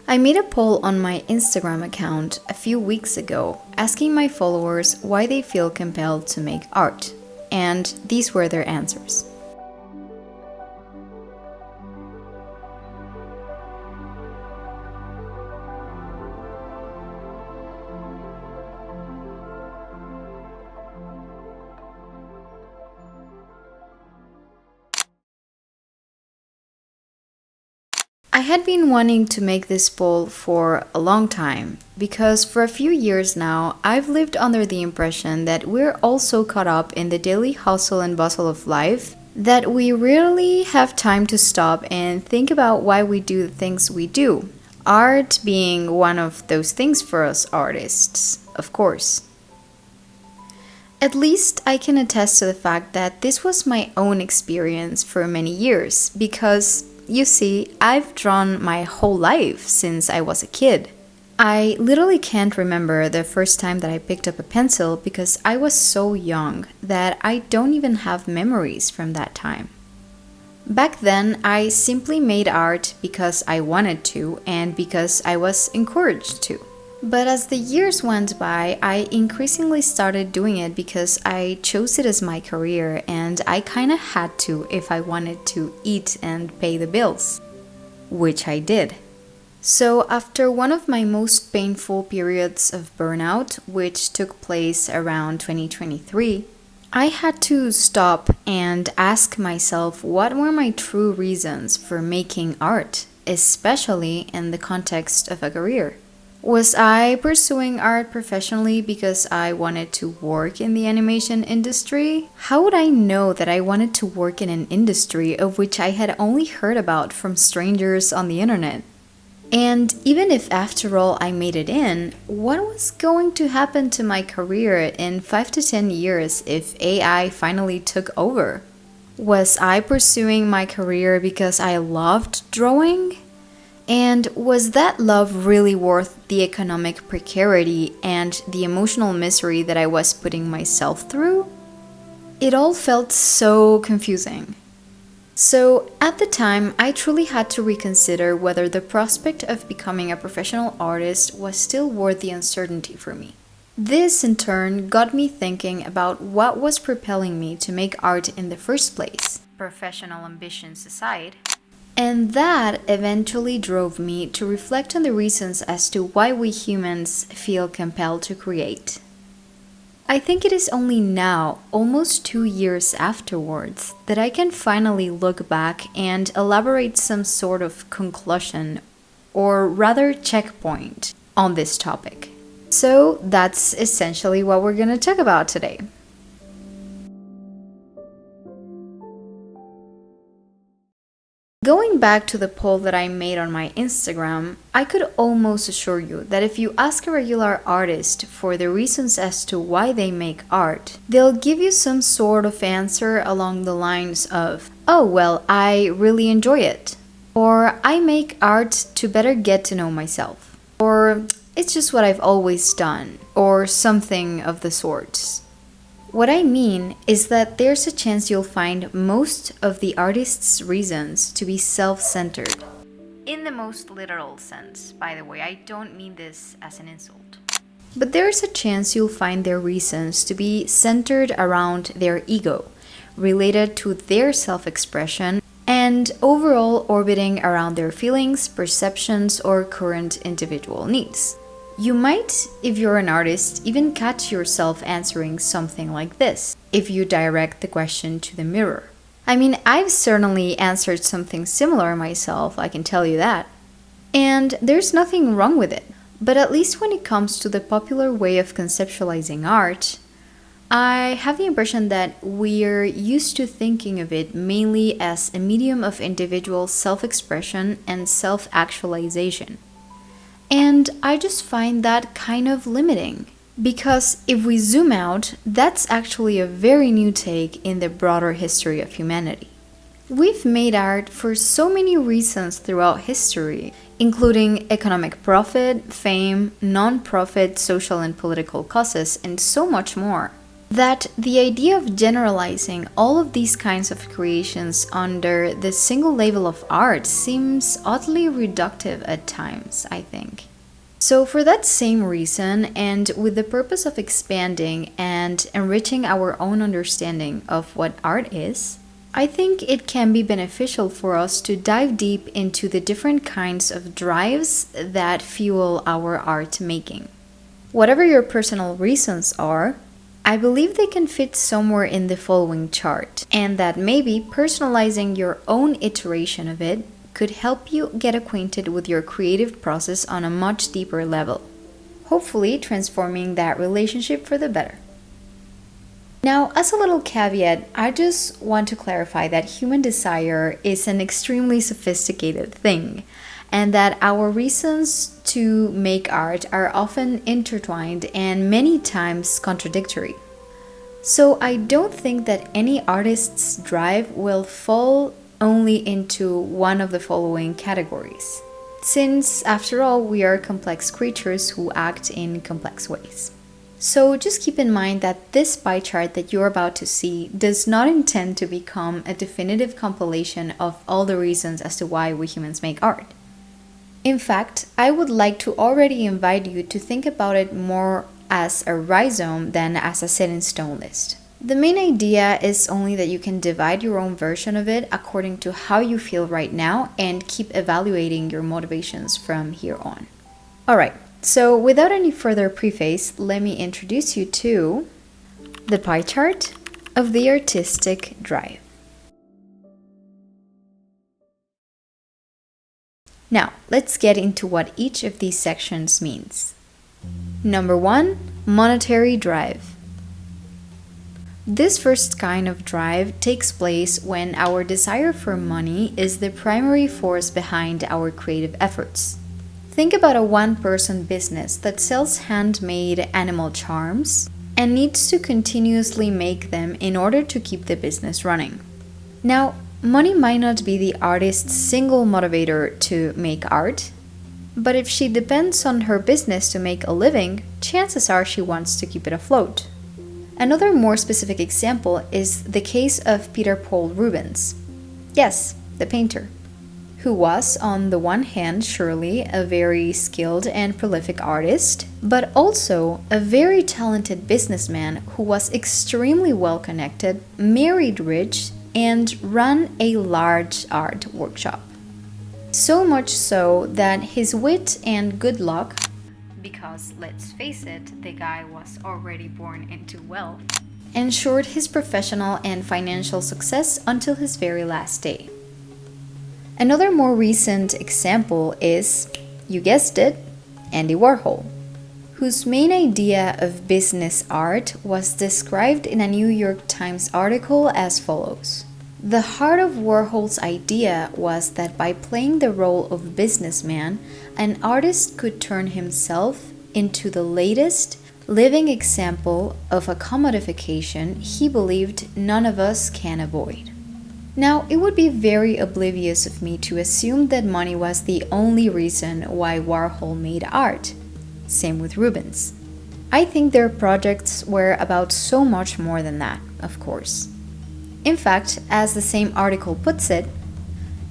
I made a poll on my Instagram account a few weeks ago asking my followers why they feel compelled to make art, and these were their answers. I had been wanting to make this poll for a long time because for a few years now I've lived under the impression that we're all so caught up in the daily hustle and bustle of life that we rarely have time to stop and think about why we do the things we do. Art being one of those things for us artists, of course. At least I can attest to the fact that this was my own experience for many years because you see, I've drawn my whole life since I was a kid. I literally can't remember the first time that I picked up a pencil because I was so young that I don't even have memories from that time. Back then, I simply made art because I wanted to and because I was encouraged to. But as the years went by, I increasingly started doing it because I chose it as my career and I kinda had to if I wanted to eat and pay the bills, which I did. So after one of my most painful periods of burnout, which took place around 2023, I had to stop and ask myself what were my true reasons for making art, especially in the context of a career. Was I pursuing art professionally because I wanted to work in the animation industry? How would I know that I wanted to work in an industry of which I had only heard about from strangers on the internet? And even if after all I made it in, what was going to happen to my career in 5 to 10 years if AI finally took over? Was I pursuing my career because I loved drawing? And was that love really worth the economic precarity and the emotional misery that I was putting myself through? It all felt so confusing. So at the time, I truly had to reconsider whether the prospect of becoming a professional artist was still worth the uncertainty for me. This in turn got me thinking about what was propelling me to make art in the first place, professional ambitions aside. And that eventually drove me to reflect on the reasons as to why we humans feel compelled to create. I think it is only now, almost 2 years afterwards, that I can finally look back and elaborate some sort of conclusion, or rather checkpoint, on this topic. So that's essentially what we're gonna talk about today. Going back to the poll that I made on my Instagram, I could almost assure you that if you ask a regular artist for the reasons as to why they make art, they'll give you some sort of answer along the lines of, oh well, I really enjoy it, or I make art to better get to know myself, or it's just what I've always done, or something of the sorts. What I mean is that there's a chance you'll find most of the artist's reasons to be self-centered. In the most literal sense, by the way, I don't mean this as an insult. But there's a chance you'll find their reasons to be centered around their ego, related to their self-expression, and overall orbiting around their feelings, perceptions, or current individual needs. You might, if you're an artist, even catch yourself answering something like this, if you direct the question to the mirror. I mean, I've certainly answered something similar myself, I can tell you that. And there's nothing wrong with it. But at least when it comes to the popular way of conceptualizing art, I have the impression that we're used to thinking of it mainly as a medium of individual self-expression and self-actualization. And I just find that kind of limiting. Because if we zoom out, that's actually a very new take in the broader history of humanity. We've made art for so many reasons throughout history, including economic profit, fame, non-profit, social and political causes, and so much more. that the idea of generalizing all of these kinds of creations under the single label of art seems oddly reductive at times, I think. So, for that same reason, and with the purpose of expanding and enriching our own understanding of what art is, I think it can be beneficial for us to dive deep into the different kinds of drives that fuel our art making. Whatever your personal reasons are, I believe they can fit somewhere in the following chart, and that maybe personalizing your own iteration of it could help you get acquainted with your creative process on a much deeper level, hopefully transforming that relationship for the better. Now, as a little caveat, I just want to clarify that human desire is an extremely sophisticated thing, and that our reasons to make art are often intertwined and many times contradictory. So I don't think that any artist's drive will fall only into one of the following categories, since after all we are complex creatures who act in complex ways. So just keep in mind that this pie chart that you're about to see does not intend to become a definitive compilation of all the reasons as to why we humans make art. In fact, I would like to already invite you to think about it more as a rhizome than as a set in stone list. The main idea is only that you can divide your own version of it according to how you feel right now and keep evaluating your motivations from here on. Alright, so without any further preface, let me introduce you to the pie chart of the artistic drive. Now, let's get into what each of these sections means. Number 1, monetary drive. This first kind of drive takes place when our desire for money is the primary force behind our creative efforts. Think about a one-person business that sells handmade animal charms and needs to continuously make them in order to keep the business running. Now, money might not be the artist's single motivator to make art, but if she depends on her business to make a living, chances are she wants to keep it afloat. Another more specific example is the case of Peter Paul Rubens. Yes, the painter, who was, on the one hand, surely a very skilled and prolific artist, but also a very talented businessman who was extremely well connected, married rich, and ran a large art workshop. So much so that his wit and good luck, because let's face it, the guy was already born into wealth, ensured his professional and financial success until his very last day. Another more recent example is, you guessed it, Andy Warhol, whose main idea of business art was described in a New York Times article as follows. The heart of Warhol's idea was that by playing the role of businessman, an artist could turn himself into the latest living example of a commodification he believed none of us can avoid. Now, it would be very oblivious of me to assume that money was the only reason why Warhol made art. Same with Rubens. I think their projects were about so much more than that, of course. In fact, as the same article puts it,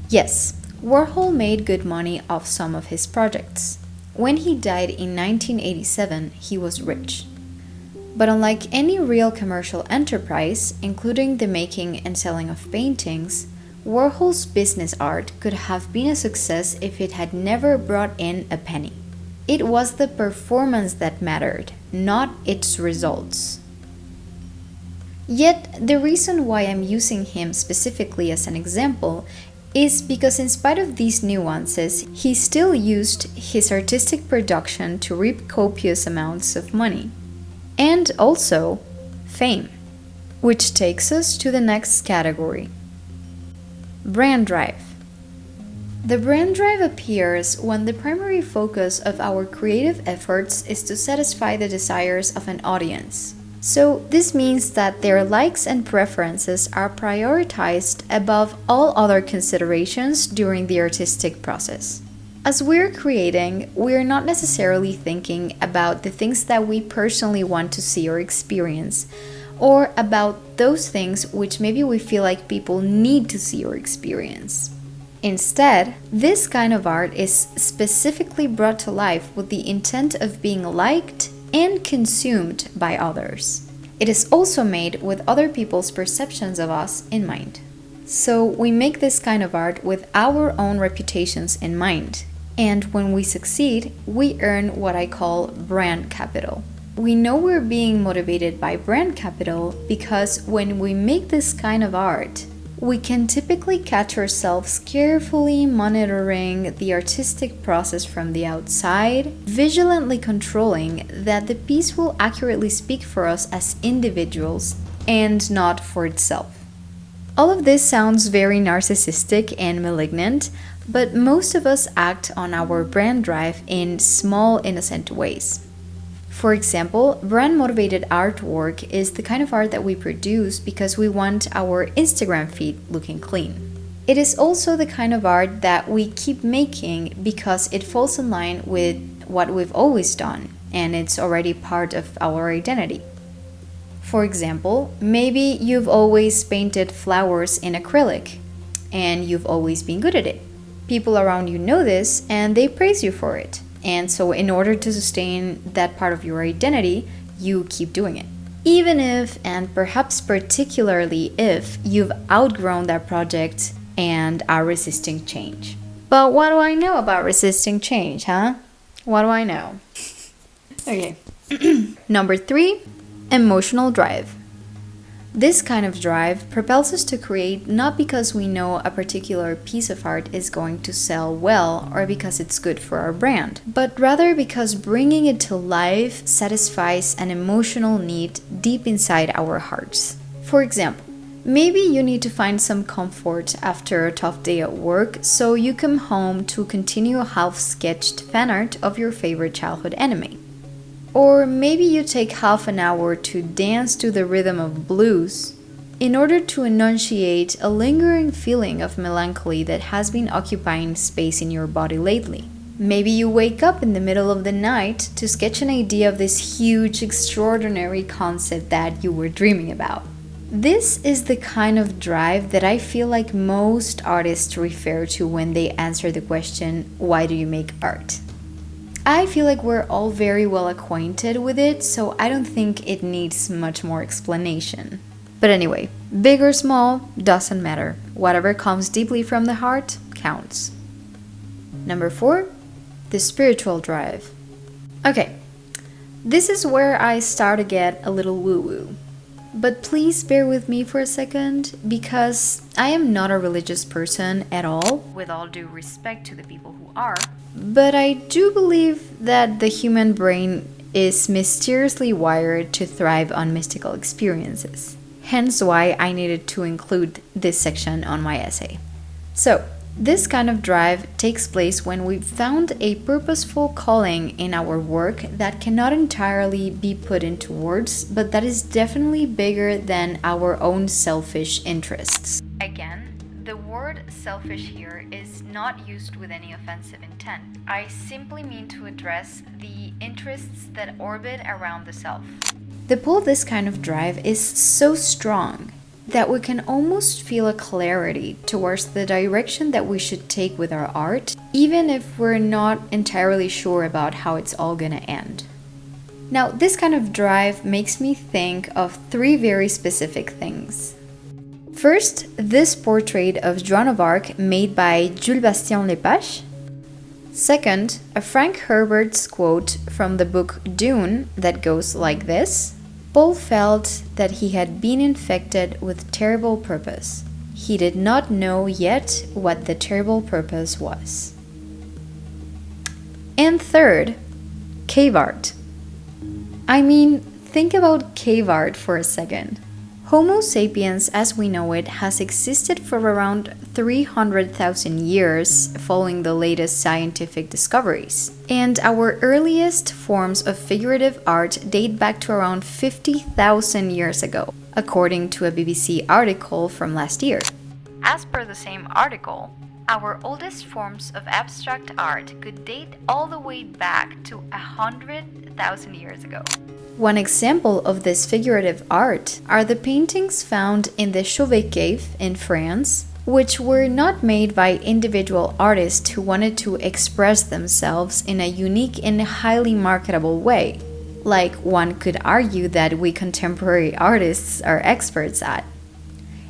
yes, Warhol made good money off some of his projects. When he died in 1987, he was rich. But unlike any real commercial enterprise, including the making and selling of paintings, Warhol's business art could have been a success if it had never brought in a penny. It was the performance that mattered, not its results. Yet, the reason why I'm using him specifically as an example is because in spite of these nuances, he still used his artistic production to reap copious amounts of money. And also, fame. Which takes us to the next category. Brand drive. The brand drive appears when the primary focus of our creative efforts is to satisfy the desires of an audience. So this means that their likes and preferences are prioritized above all other considerations during the artistic process. As we're creating, we're not necessarily thinking about the things that we personally want to see or experience, or about those things which maybe we feel like people need to see or experience. Instead, this kind of art is specifically brought to life with the intent of being liked and consumed by others. It is also made with other people's perceptions of us in mind. So we make this kind of art with our own reputations in mind. And when we succeed, we earn what I call brand capital. We know we're being motivated by brand capital because when we make this kind of art, we can typically catch ourselves carefully monitoring the artistic process from the outside, vigilantly controlling that the piece will accurately speak for us as individuals and not for itself. All of this sounds very narcissistic and malignant, but most of us act on our brand drive in small, innocent ways. For example, brand-motivated artwork is the kind of art that we produce because we want our Instagram feed looking clean. It is also the kind of art that we keep making because it falls in line with what we've always done, and it's already part of our identity. For example, maybe you've always painted flowers in acrylic, and you've always been good at it. People around you know this, and they praise you for it. And so in order to sustain that part of your identity, you keep doing it. Even if, and perhaps particularly if, you've outgrown that project and are resisting change. But what do I know about resisting change, huh? What do I know? Okay. Number 3, emotional drive. This kind of drive propels us to create not because we know a particular piece of art is going to sell well or because it's good for our brand, but rather because bringing it to life satisfies an emotional need deep inside our hearts. For example, maybe you need to find some comfort after a tough day at work, so you come home to continue a half-sketched fan art of your favorite childhood anime. Or maybe you take half an hour to dance to the rhythm of blues in order to enunciate a lingering feeling of melancholy that has been occupying space in your body lately. Maybe you wake up in the middle of the night to sketch an idea of this huge, extraordinary concept that you were dreaming about. This is the kind of drive that I feel like most artists refer to when they answer the question, why do you make art? I feel like we're all very well acquainted with it, so I don't think it needs much more explanation. But anyway, big or small, doesn't matter. Whatever comes deeply from the heart counts. Number 4, the spiritual drive. Okay, this is where I start to get a little woo-woo. But please bear with me for a second, because I am not a religious person at all, with all due respect to the people who are. But I do believe that the human brain is mysteriously wired to thrive on mystical experiences. Hence why I needed to include this section on my essay. So, this kind of drive takes place when we've found a purposeful calling in our work that cannot entirely be put into words, but that is definitely bigger than our own selfish interests. Again, the word selfish here is not used with any offensive intent. I simply mean to address the interests that orbit around the self. The pull of this kind of drive is so strong that we can almost feel a clarity towards the direction that we should take with our art, even if we're not entirely sure about how it's all gonna end. Now, this kind of drive makes me think of 3 very specific things. First, this portrait of Joan of Arc made by Jules Bastien Lepage. Second, a Frank Herbert's quote from the book Dune that goes like this: Paul felt that he had been infected with terrible purpose. He did not know yet what the terrible purpose was. And third, cave art. I mean, think about cave art for a second. Homo sapiens as we know it has existed for around 300,000 years following the latest scientific discoveries. And our earliest forms of figurative art date back to around 50,000 years ago, according to a BBC article from last year. As per the same article, Our oldest forms of abstract art could date all the way back to 100,000 years ago. One example of this figurative art are the paintings found in the Chauvet Cave in France, which were not made by individual artists who wanted to express themselves in a unique and highly marketable way, like one could argue that we contemporary artists are experts at.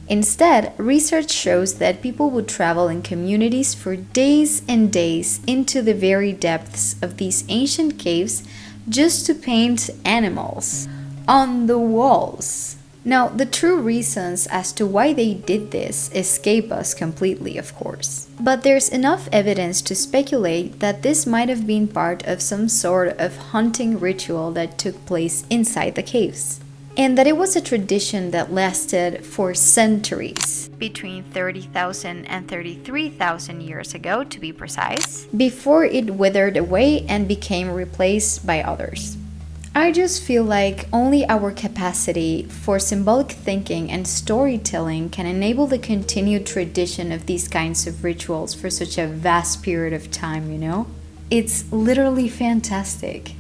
Instead, research shows that people would travel in communities for days and days into the very depths of these ancient caves just to paint animals on the walls. Now, the true reasons as to why they did this escape us completely, of course. But there's enough evidence to speculate that this might have been part of some sort of hunting ritual that took place inside the caves, and that it was a tradition that lasted for centuries, between 30,000 and 33,000 years ago to be precise, before it withered away and became replaced by others. I just feel like only our capacity for symbolic thinking and storytelling can enable the continued tradition of these kinds of rituals for such a vast period of time, you know? It's literally fantastic.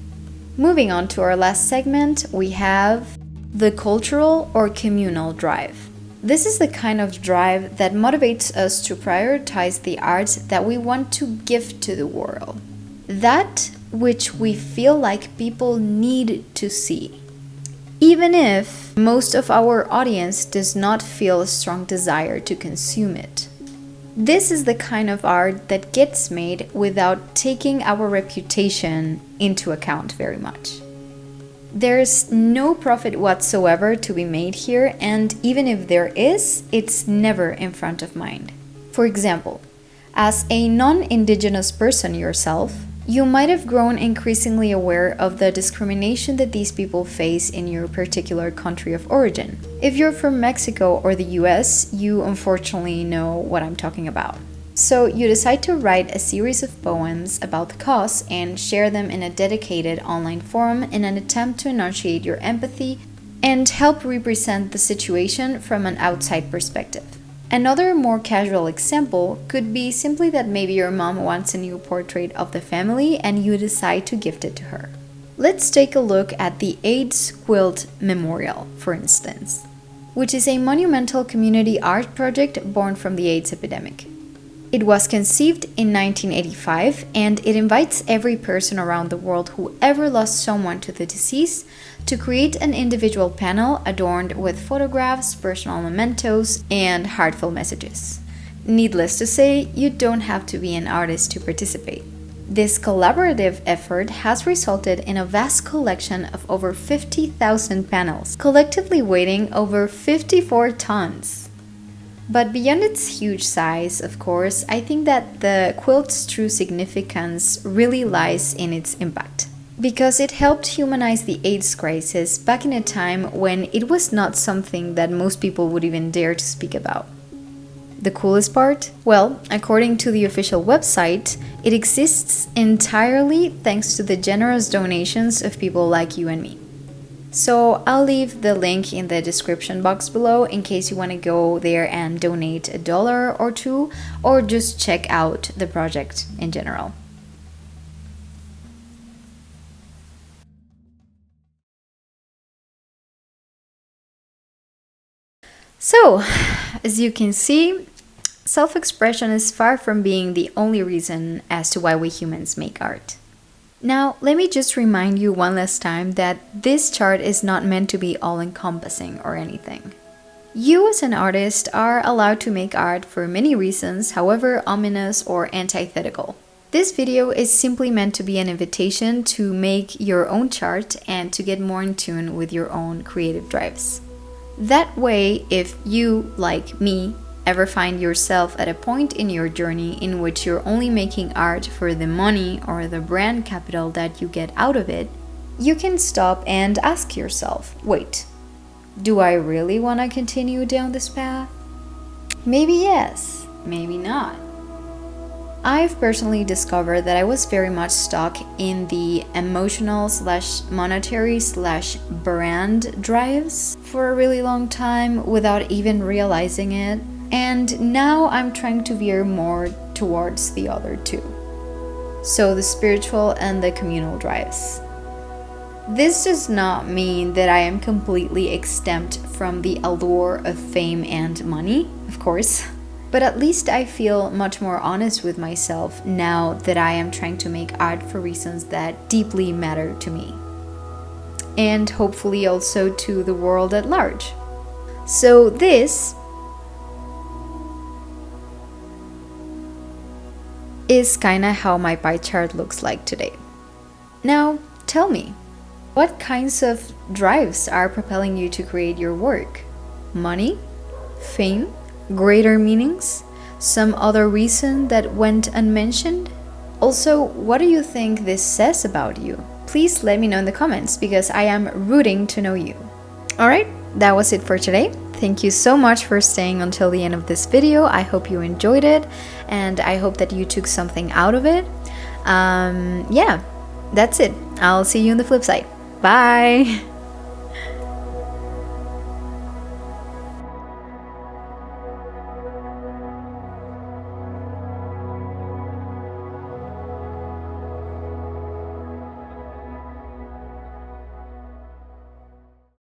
Moving on to our last segment, we have the cultural or communal drive. This is the kind of drive that motivates us to prioritize the art that we want to give to the world. That which we feel like people need to see, even if most of our audience does not feel a strong desire to consume it. This is the kind of art that gets made without taking our reputation into account very much. There's no profit whatsoever to be made here, and even if there is, it's never in front of mind. For example, as a non-indigenous person yourself, you might have grown increasingly aware of the discrimination that these people face in your particular country of origin. If you're from Mexico or the US, you unfortunately know what I'm talking about. So you decide to write a series of poems about the cause and share them in a dedicated online forum in an attempt to enunciate your empathy and help represent the situation from an outside perspective. Another more casual example could be simply that maybe your mom wants a new portrait of the family and you decide to gift it to her. Let's take a look at the AIDS Quilt Memorial, for instance, which is a monumental community art project born from the AIDS epidemic. It was conceived in 1985, and it invites every person around the world who ever lost someone to the disease to create an individual panel adorned with photographs, personal mementos, and heartfelt messages. Needless to say, you don't have to be an artist to participate. This collaborative effort has resulted in a vast collection of over 50,000 panels, collectively weighing over 54 tons. But beyond its huge size, of course, I think that the quilt's true significance really lies in its impact, because it helped humanize the AIDS crisis back in a time when it was not something that most people would even dare to speak about. The coolest part? Well, according to the official website, it exists entirely thanks to the generous donations of people like you and me. So I'll leave the link in the description box below in case you want to go there and donate $1 or $2, or just check out the project in general. So, as you can see, self-expression is far from being the only reason as to why we humans make art. Now, let me just remind you one last time that this chart is not meant to be all-encompassing or anything. You as an artist are allowed to make art for many reasons, however ominous or antithetical. This video is simply meant to be an invitation to make your own chart and to get more in tune with your own creative drives. That way, if you, like me, ever find yourself at a point in your journey in which you're only making art for the money or the brand capital that you get out of it, you can stop and ask yourself, wait, do I really want to continue down this path? Maybe yes, maybe not. I've personally discovered that I was very much stuck in the emotional/monetary/brand drives for a really long time without even realizing it. And now I'm trying to veer more towards the other two. So the spiritual and the communal drives. This does not mean that I am completely exempt from the allure of fame and money, of course. But at least I feel much more honest with myself now that I am trying to make art for reasons that deeply matter to me. And hopefully also to the world at large. So this is kinda how my pie chart looks like today. Now, tell me, what kinds of drives are propelling you to create your work? Money? Fame? Greater meanings? Some other reason that went unmentioned? Also, what do you think this says about you? Please let me know in the comments because I am rooting to know you. Alright, that was it for today. Thank you so much for staying until the end of this video. I hope you enjoyed it and I hope that you took something out of it. Yeah, that's it. I'll see you on the flip side. Bye!